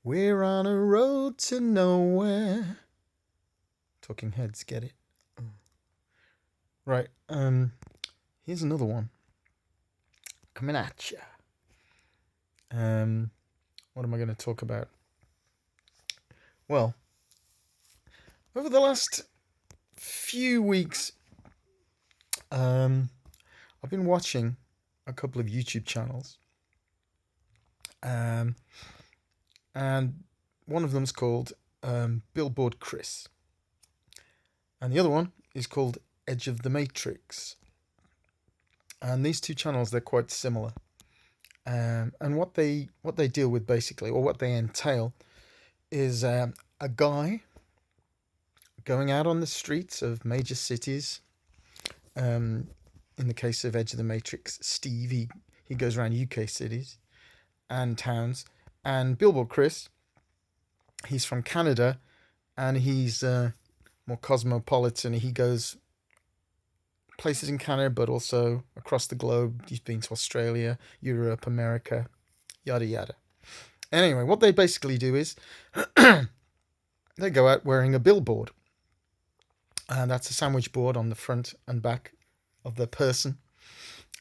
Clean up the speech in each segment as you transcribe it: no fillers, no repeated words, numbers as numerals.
We're on a road to nowhere. Talking Heads, get it? Right. Here's another one coming at you. What am I going to talk about? Well, over the last few weeks, I've been watching a couple of YouTube channels, and one of them's called Billboard Chris, and the other one is called Edge of the Matrix. And these two channels, they're quite similar. And what they deal with basically, or what they entail, is a guy going out on the streets of major cities. In the case of Edge of the Matrix, Steve, he goes around UK cities and towns. And Billboard Chris, he's from Canada, and he's more cosmopolitan. He goes places in Canada, but also across the globe. He's been to Australia, Europe, America, yada yada. Anyway, what they basically do is they go out wearing a billboard, and that's a sandwich board on the front and back of the person,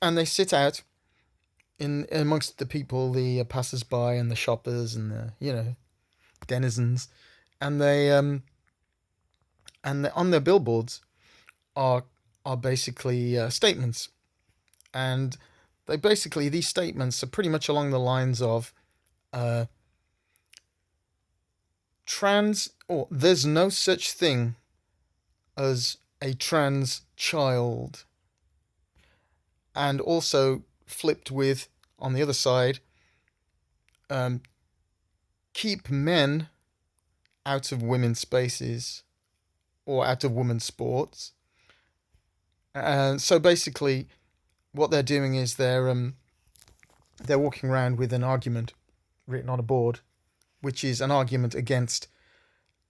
and they sit out in amongst the people, the passers-by and the shoppers and the denizens, and they and on their billboards are basically statements, and these statements are pretty much along the lines of trans, or there's no such thing as a trans child, and also flipped with, on the other side, keep men out of women's spaces or out of women's sports. And so basically, what they're doing is they're walking around with an argument written on a board, which is an argument against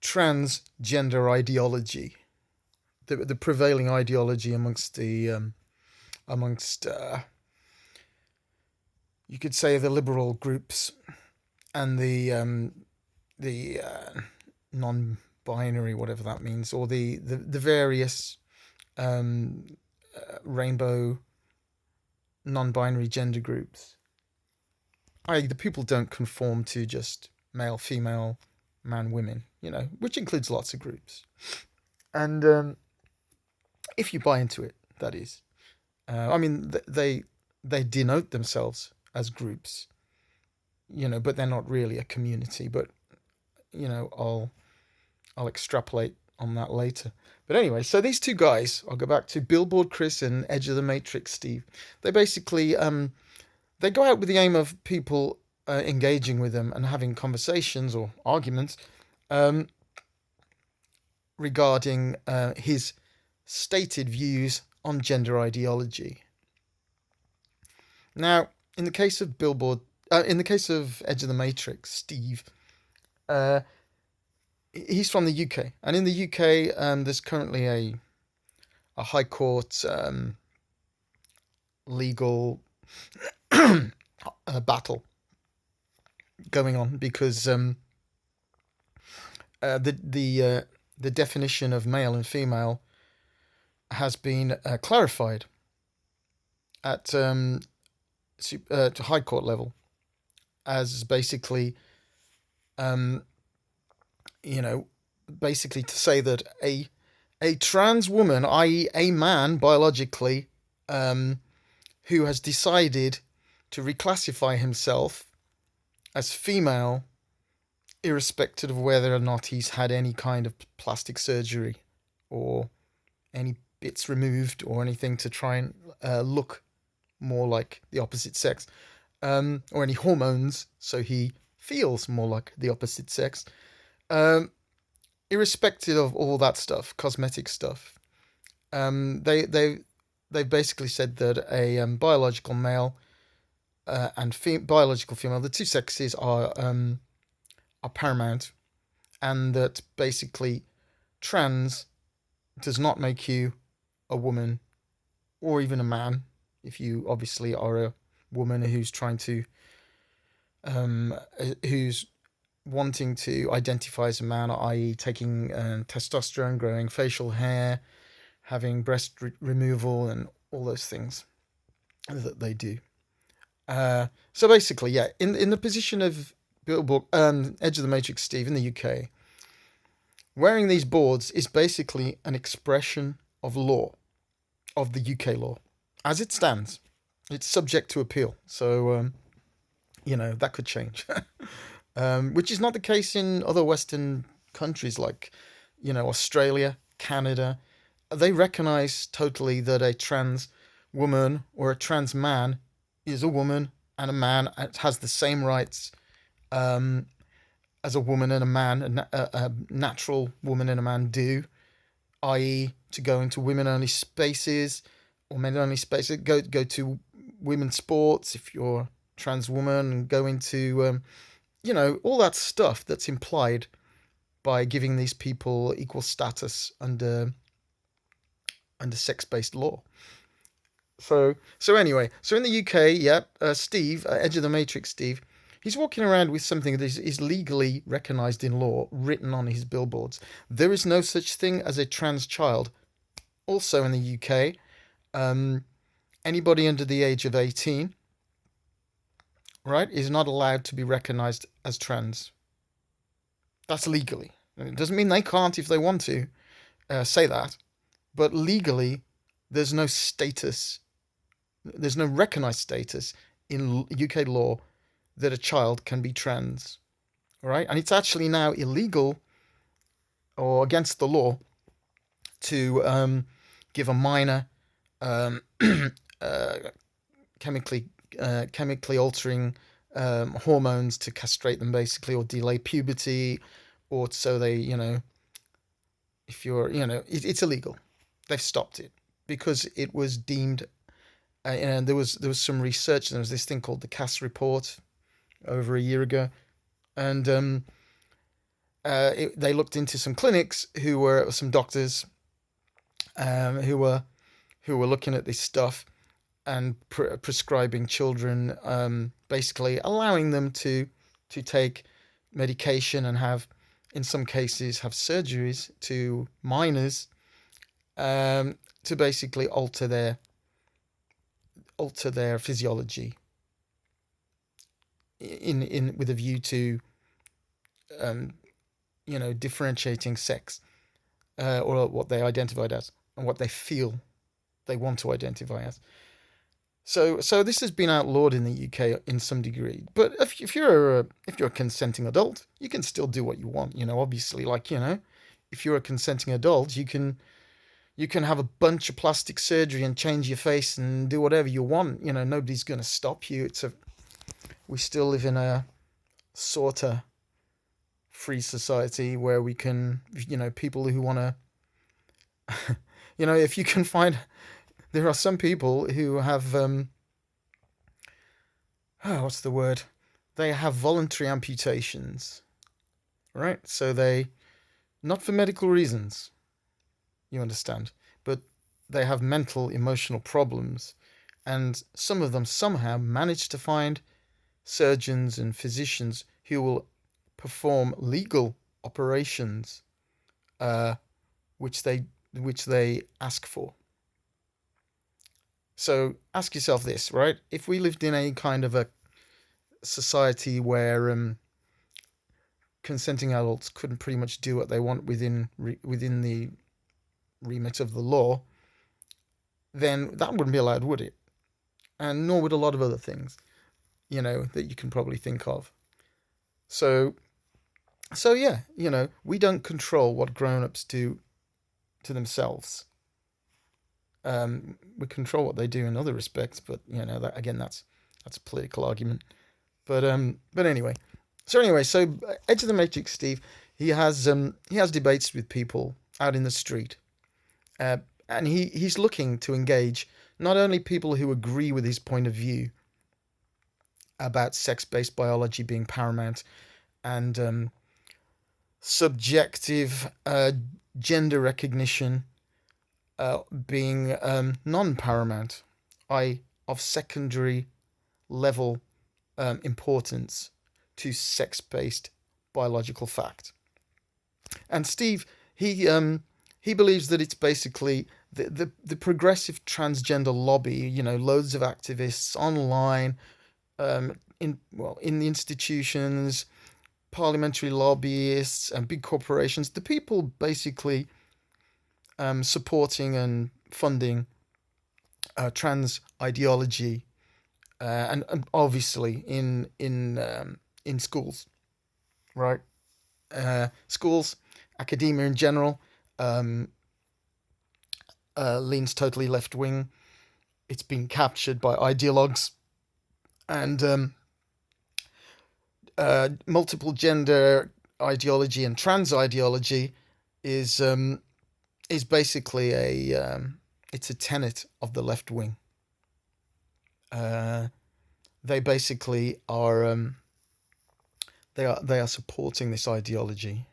transgender ideology, the prevailing ideology amongst the you could say the liberal groups and the non-binary, whatever that means, or the various rainbow non-binary gender groups. The people don't conform to just male, female, man, women, which includes lots of groups. And if you buy into it, that is. They denote themselves as groups, but they're not really a community. But I'll extrapolate on that later. But anyway, so these two guys, I'll go back to Billboard Chris and Edge of the Matrix Steve. They basically they go out with the aim of people engaging with them and having conversations or arguments regarding his stated views on gender ideology. Now, in the case of Edge of the Matrix, Steve, he's from the UK, and in the UK, there's currently a high court legal battle going on because the definition of male and female has been clarified at high court level as basically basically to say that a trans woman, i.e. a man biologically, who has decided to reclassify himself as female, irrespective of whether or not he's had any kind of plastic surgery or any bits removed or anything to try and look more like the opposite sex, or any hormones so he feels more like the opposite sex, irrespective of all that stuff, cosmetic stuff. They basically said that a biological male and biological female, the two sexes are paramount, and that basically trans does not make you a woman or even a man if you obviously are a woman who's trying to who's wanting to identify as a man, i.e., taking testosterone, growing facial hair, having breast removal, and all those things that they do. So basically, yeah, in the position of Billboard, Edge of the Matrix Steve in the UK, wearing these boards is basically an expression of law, of the UK law, as it stands. It's subject to appeal, so that could change, which is not the case in other Western countries like, Australia, Canada. They recognise totally that a trans woman or a trans man is a woman and a man. It has the same rights as a woman and a man, a natural woman and a man do, i.e., to go into women-only spaces or men-only spaces. Go to women's sports if you're a trans woman, and go into all that stuff that's implied by giving these people equal status under sex-based law. So anyway, so in the UK, Steve, Edge of the Matrix Steve, he's walking around with something that is legally recognised in law, written on his billboards. There is no such thing as a trans child. Also in the UK, anybody under the age of 18, right, is not allowed to be recognised as trans. That's legally. It doesn't mean they can't if they want to say that, but legally, there's no status. There's no recognised status in UK law that a child can be trans, right? And it's actually now illegal or against the law to give a minor chemically altering hormones to castrate them, basically, or delay puberty, or so they, if you're, it's illegal. They've stopped it because it was deemed, and there was some research. There was this thing called the Cass Report over a year ago, and they looked into some clinics who were some doctors who were looking at this stuff and prescribing children, basically allowing them to take medication and have, in some cases, have surgeries to minors to basically alter their physiology in with a view to differentiating sex or what they identified as and what they feel they want to identify as. So this has been outlawed in the UK in some degree. But if you're a consenting adult, you can still do what you want. Obviously, if you're a consenting adult, you can have a bunch of plastic surgery and change your face and do whatever you want. Nobody's going to stop you. We still live in a sort of free society where we can, people who want to, if you can find, there are some people who have, what's the word? They have voluntary amputations, right? So not for medical reasons, you understand, but they have mental, emotional problems, and some of them somehow manage to find surgeons and physicians who will perform legal operations, which they ask for. So ask yourself this, right? If we lived in a kind of a society where consenting adults couldn't pretty much do what they want within the remit of the law, then that wouldn't be allowed, would it? And nor would a lot of other things, that you can probably think of. So yeah, we don't control what grown-ups do to themselves. We control what they do in other respects, but that, again, that's a political argument. But anyway, so Edge of the Matrix Steve, he has debates with people out in the street, and he's looking to engage not only people who agree with his point of view about sex-based biology being paramount and subjective gender recognition being non-paramount, of secondary level importance to sex-based biological fact. And Steve, he believes that it's basically the progressive transgender lobby. Loads of activists online, in the institutions, parliamentary lobbyists, and big corporations. The people basically supporting and funding trans ideology, and obviously in schools, right? Schools, academia in general, um, leans totally left wing. It's been captured by ideologues, and multiple gender ideology and trans ideology is basically it's a tenet of the left wing. Uh, they basically are they are supporting this ideology,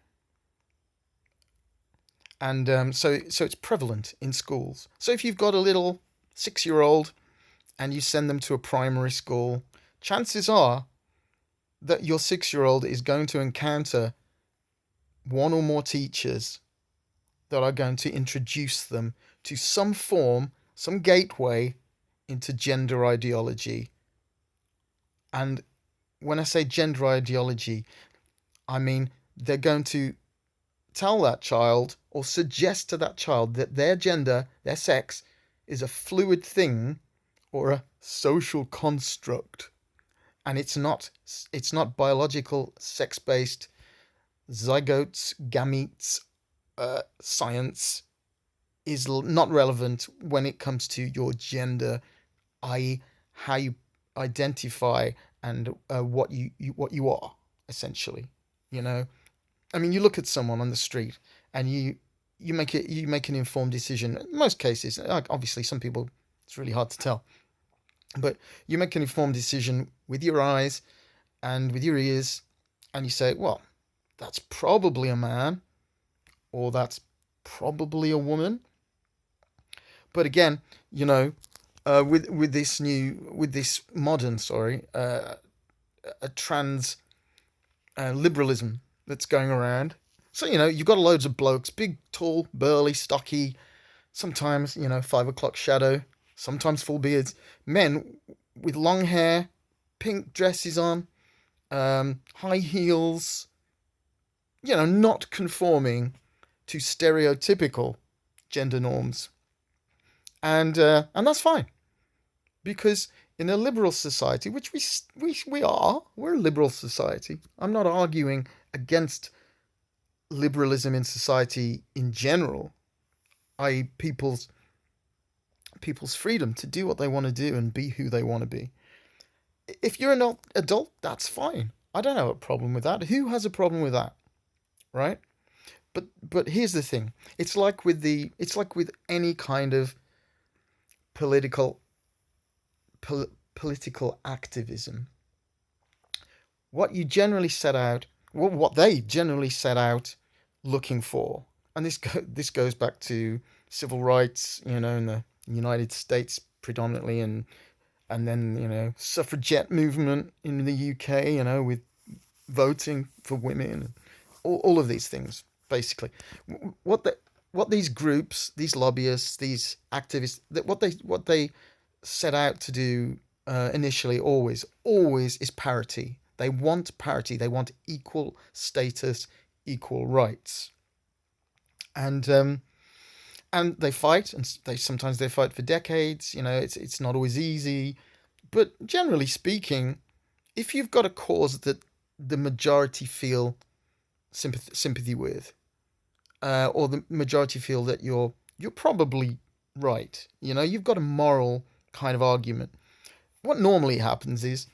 and so it's prevalent in schools. So if you've got a little 6-year-old and you send them to a primary school, chances are that your 6-year-old is going to encounter one or more teachers that are going to introduce them to some form, some gateway into gender ideology. And when I say gender ideology, I mean they're going to tell that child or suggest to that child that their gender, their sex, is a fluid thing or a social construct. And it's not biological, sex-based zygotes, gametes. Science is not relevant when it comes to your gender, i.e., how you identify and what you are, essentially. You know, I mean, you look at someone on the street and you make an informed decision. In most cases, obviously, some people it's really hard to tell, but you make an informed decision with your eyes and with your ears, and you say, well, that's probably a man, or that's probably a woman. But again, with this modern, a trans liberalism that's going around. So you've got loads of blokes, big, tall, burly, stocky, sometimes 5 o'clock shadow, sometimes full beards, men with long hair, pink dresses on, high heels, not conforming to stereotypical gender norms, and that's fine, because in a liberal society, which we're a liberal society. I'm not arguing against liberalism in society in general, i.e., people's freedom to do what they want to do and be who they want to be. If you're an adult, that's fine. I don't have a problem with that. Who has a problem with that, right? But here's the thing. It's like with any kind of political political activism. What you generally set out, what they generally set out looking for, and this goes back to civil rights, in the United States predominantly, and then suffragette movement in the UK, with voting for women, and all of these things basically. What these groups, these lobbyists, these activists, what they set out to do initially, always is parity. They want parity. They want equal status, equal rights, and they fight, and sometimes they fight for decades. It's not always easy, but generally speaking, if you've got a cause that the majority feel sympathy with, or the majority feel that you're probably right. You've got a moral kind of argument. What normally happens is,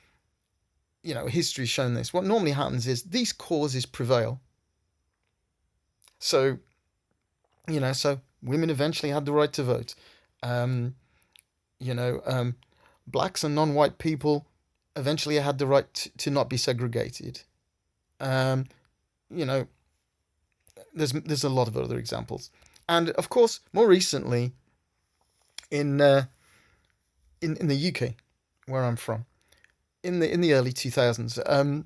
history's shown this. What normally happens is these causes prevail. So, so women eventually had the right to vote. Um, Blacks and non-white people eventually had the right to not be segregated. Um, you know, there's a lot of other examples, and of course, more recently, in in the UK, where I'm from, in the early 2000s,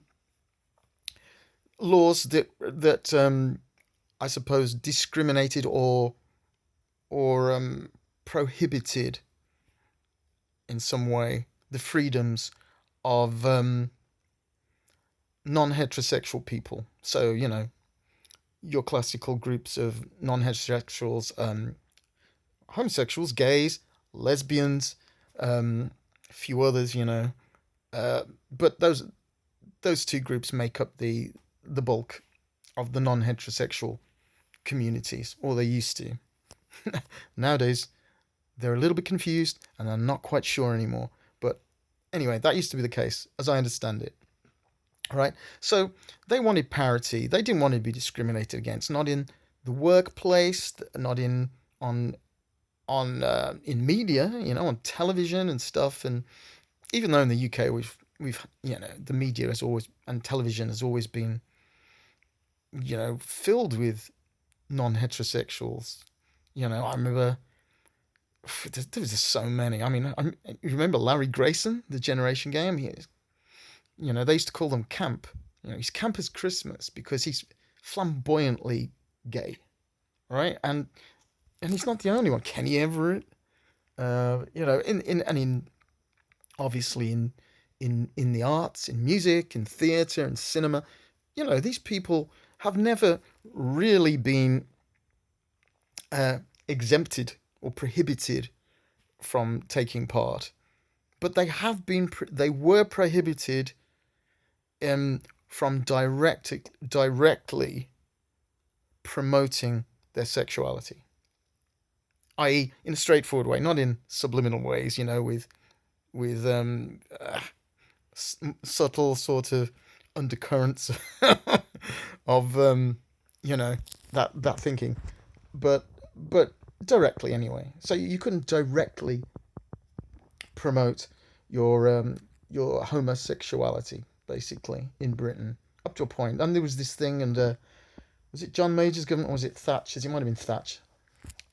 laws that I suppose discriminated or prohibited in some way the freedoms of non-heterosexual people. So your classical groups of non-heterosexuals, homosexuals, gays, lesbians, a few others, but those two groups make up the bulk of the non-heterosexual communities, or they used to. Nowadays, they're a little bit confused and they're not quite sure anymore. But anyway, that used to be the case, as I understand it. All right. So they wanted parity. They didn't want to be discriminated against, not in the workplace, not on in media, on television and stuff. And even though in the UK we've the media has always and television has always been filled with non-heterosexuals. I remember there was just so many. I mean, you remember Larry Grayson, the Generation Game? They used to call them camp. He's camp as Christmas because he's flamboyantly gay, right? And he's not the only one. Kenny Everett, in obviously in the arts, in music, in theatre, and cinema, these people have never really been exempted or prohibited from taking part, but they were prohibited from directly promoting their sexuality, i.e., in a straightforward way, not in subliminal ways, with subtle sort of undercurrents of that thinking, but directly anyway. So you couldn't directly promote your homosexuality basically in Britain up to a point. And there was this thing, and was it John Major's government or was it Thatcher's? It might have been Thatcher.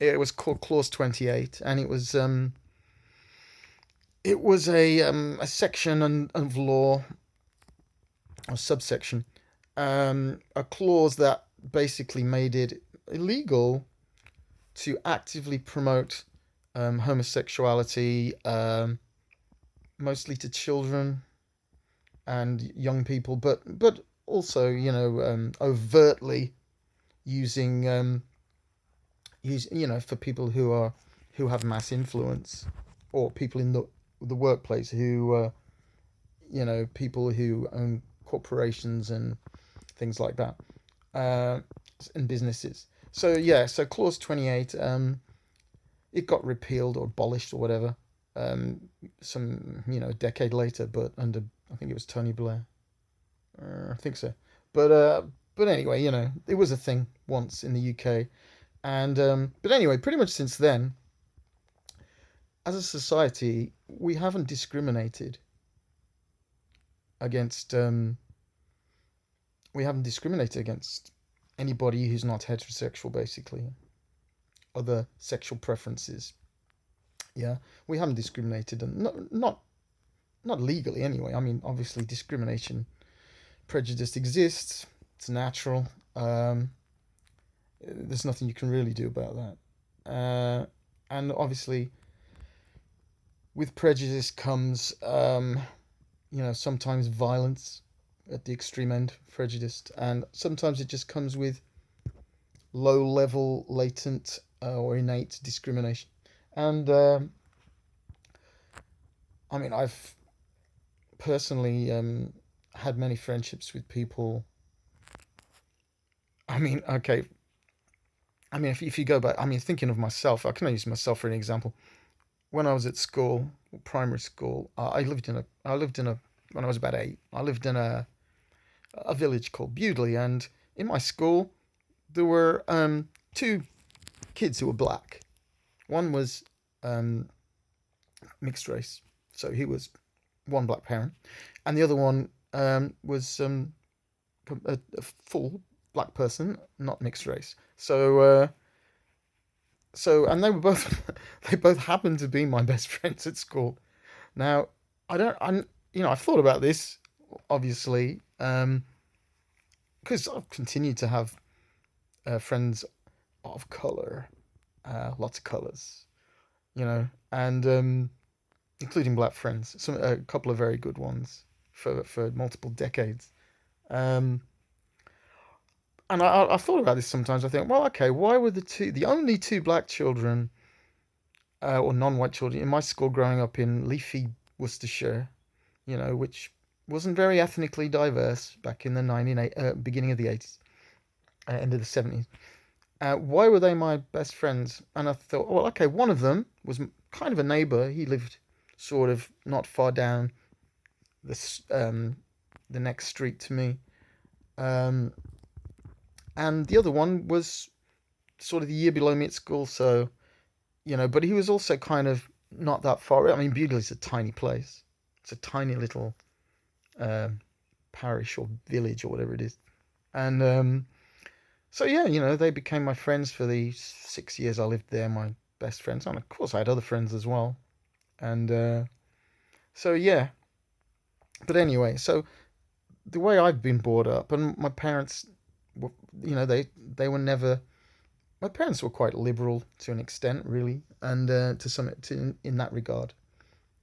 It was called Clause 28, and it was a section of law, or subsection, a clause that basically made it illegal to actively promote homosexuality, mostly to children and young people, but also overtly using for people who have mass influence, or people in the workplace who people who own corporations and things like that, and businesses. So clause 28, it got repealed or abolished or whatever, some a decade later, but under, I think it was Tony Blair, I think so. But anyway, it was a thing once in the UK, and but anyway, pretty much since then, as a society, we haven't discriminated against anybody who's not heterosexual, basically, other sexual preferences. Yeah, we haven't discriminated, and not legally anyway. I mean, obviously, discrimination, prejudice exists. It's natural. There's nothing you can really do about that. And obviously, with prejudice comes, sometimes violence at the extreme end, prejudiced, and sometimes it just comes with low-level, latent, or innate discrimination. And I mean, I've personally had many friendships with people. I mean, okay. I mean, if you go back, I mean, thinking of myself, I can use myself for an example. When I was at school, primary school, when I was about 8, I lived in a village called Bewdley, and in my school, there were two kids who were black. One was mixed race, so he was one black parent, and the other one was a full black person, not mixed race. And they were both they both happened to be my best friends at school. Now, I've thought about this, obviously, because I've continued to have friends of color, lots of colors, and including black friends, a couple of very good ones for multiple decades. Um, and I thought about this sometimes. I think, well, okay, why were the only two black children or non-white children in my school growing up in leafy Worcestershire, which wasn't very ethnically diverse back in the beginning of the 80s, end of the 70s. Why were they my best friends? And I thought, well, okay, one of them was kind of a neighbor. He lived sort of not far down this the next street to me, um, and the other one was sort of the year below me at school. So but he was also kind of not that far. I mean, Bewdley's a tiny place. It's a tiny little um parish or village or whatever it is, and so yeah, they became my friends for the 6 years I lived there. My best friends, and of course I had other friends as well. And so yeah, but anyway, so the way I've been brought up, and my parents, were, they were never. My parents were quite liberal to an extent, really, and in that regard,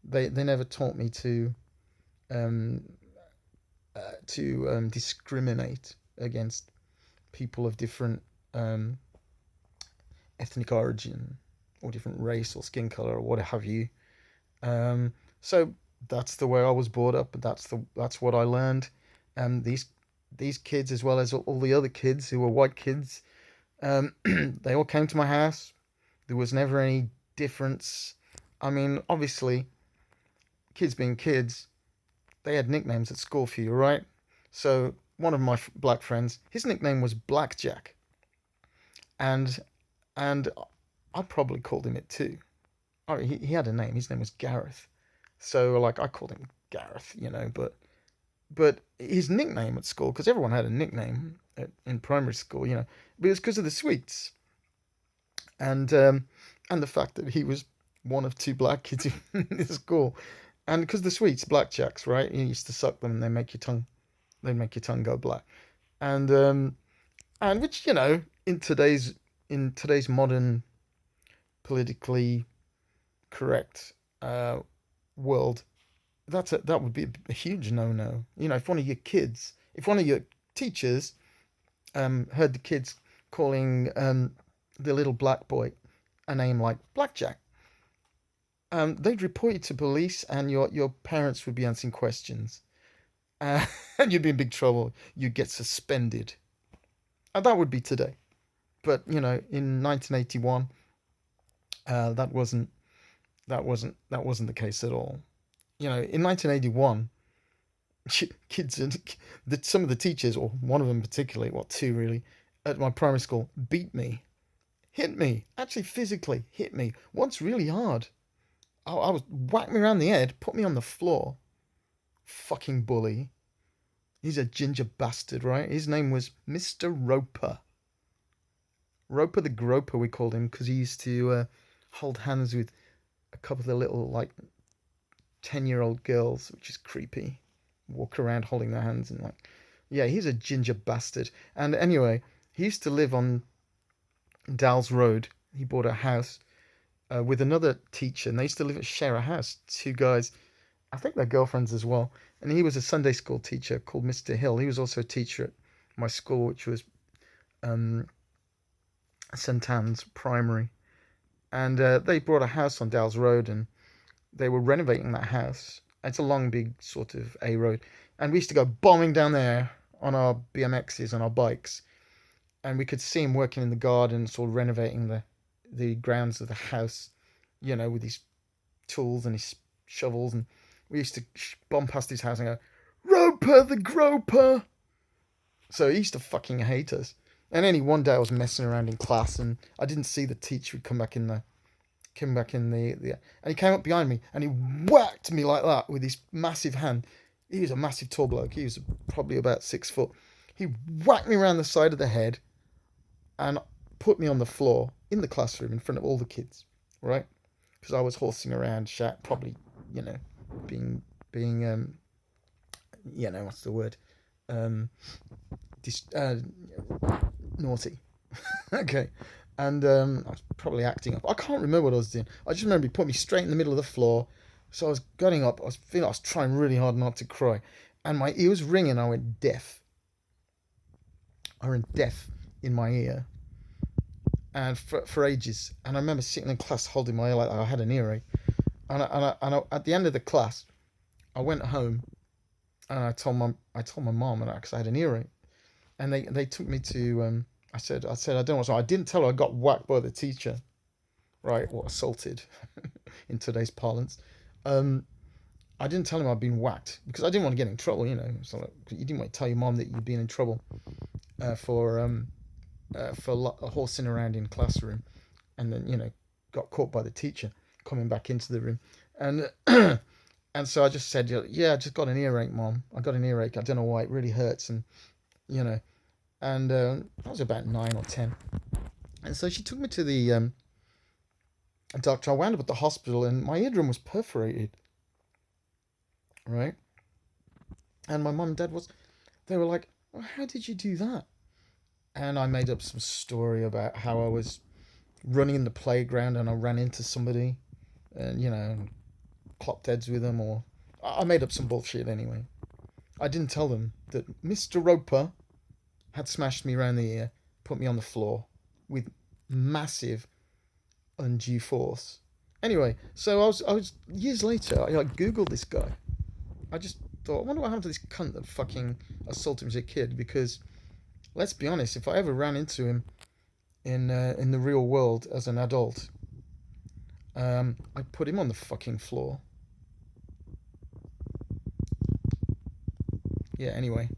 they never taught me um, to discriminate against people of different um, ethnic origin or different race or skin color or what have you. So that's the way I was brought up. That's what I learned. These kids, as well as all the other kids who were white kids, they all came to my house. There was never any difference. I mean, obviously, kids being kids, they had nicknames at school for you, right? So one of my black friends, his nickname was Blackjack, and and I probably called him it too. Oh, he had a name. His name was Gareth. So like I called him Gareth, but his nickname at school, because everyone had a nickname in primary school, but it was because of the sweets and and the fact that he was one of two black kids in the school, and because the sweets, blackjacks, right? You used to suck them, and they make your tongue go black, and which in today's modern politically correct world, that would be a huge no-no. If one of your teachers heard the kids calling the little black boy a name like Blackjack, they'd report you to police, and your parents would be answering questions, and you'd be in big trouble. You'd get suspended, and that would be today. But in 1981, that wasn't the case at all. In 1981, kids and some of the teachers, or one of them particularly, well, two really, at my primary school, beat me, hit me, actually physically hit me once really hard. I was whacked me around the head, put me on the floor. Fucking bully. He's a ginger bastard, right? His name was Mr. Roper. Roper the Groper, we called him, because he used to hold hands with a couple of the little, like, 10-year-old girls, which is creepy. Walk around holding their hands and, like, yeah, he's a ginger bastard. And anyway, he used to live on Dalles Road. He bought a house with another teacher, and they used to share a house. Two guys, I think they're girlfriends as well. And he was a Sunday school teacher called Mr. Hill. He was also a teacher at my school, which was um, St Anne's Primary. And they bought a house on Dalles Road, and they were renovating that house. It's a long, big sort of A road. And we used to go bombing down there on our BMXs and our bikes. And we could see him working in the garden, sort of renovating the grounds of the house, with his tools and his shovels. And we used to bomb past his house and go, Roper the Groper! So he used to fucking hate us. And then one day I was messing around in class, and I didn't see the teacher would come back in the and he came up behind me and he whacked me like that with his massive hand. He was a massive tall bloke. He was probably about 6 foot. He whacked me around the side of the head and put me on the floor in the classroom in front of all the kids, right? Because I was horsing around, probably, being what's the word? naughty. Okay. And I was probably acting up. I can't remember what I was doing. I just remember he put me straight in the middle of the floor. So I was getting up. I was trying really hard not to cry. And my ear was ringing. I went deaf. I went deaf in my ear. And for ages. And I remember sitting in class holding my ear like I had an earache. And at the end of the class, I went home and I told my mom because I had an earache. And they took me to I said I don't know what's wrong. I didn't tell her I got whacked by the teacher, right? Or assaulted, in today's parlance. I didn't tell him I'd been whacked because I didn't want to get in trouble. You know, so like, you didn't want to tell your mom that you'd been in trouble for horsing around in classroom, and then got caught by the teacher coming back into the room, and and so I just said, yeah, I just got an earache, mom. I got an earache. I don't know why. It really hurts, and you know. And I was about 9 or 10. And so she took me to the doctor. I wound up at the hospital and my eardrum was perforated. Right? And my mum and dad they were like, well, how did you do that? And I made up some story about how I was running in the playground and I ran into somebody and, clocked heads with them, or I made up some bullshit anyway. I didn't tell them that Mr. Roper had smashed me around the ear, put me on the floor with massive undue force. Anyway, so I was years later, I Googled this guy. I just thought, I wonder what happened to this cunt that fucking assaulted me as a kid, because let's be honest, if I ever ran into him in the real world as an adult, I'd put him on the fucking floor. Yeah, anyway.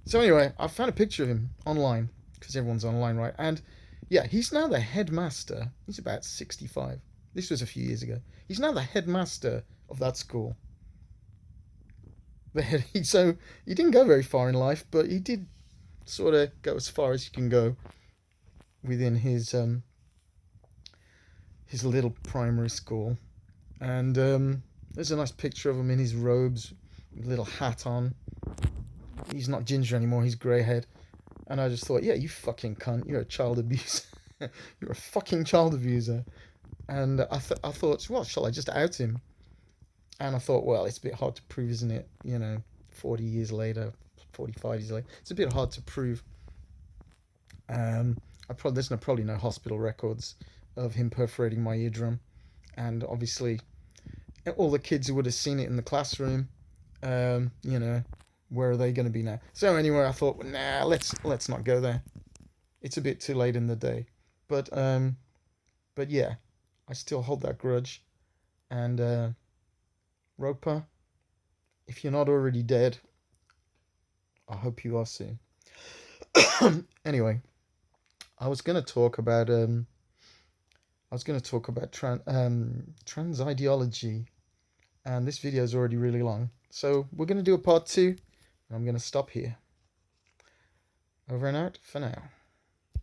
So anyway, I found a picture of him online, because everyone's online, right? And yeah, he's now the headmaster. He's about 65. This was a few years ago. He's now the headmaster of that school. So he didn't go very far in life, but he did sort of go as far as you can go within his little primary school. And there's a nice picture of him in his robes, with a little hat on. He's not ginger anymore, he's grey head. And I just thought, yeah, you fucking cunt, you're a child abuser. You're a fucking child abuser. And I thought, well, shall I just out him? And I thought, well, it's a bit hard to prove, isn't it? 40 years later, 45 years later. It's a bit hard to prove. There's probably no hospital records of him perforating my eardrum. And obviously, all the kids who would have seen it in the classroom, where are they going to be now? So anyway, I thought, nah, let's not go there. It's a bit too late in the day. But yeah, I still hold that grudge. And Roper, if you're not already dead, I hope you are soon. Anyway, I was going to talk about trans ideology, and this video is already really long. So we're going to do a part 2. I'm going to stop here. Over and out for now.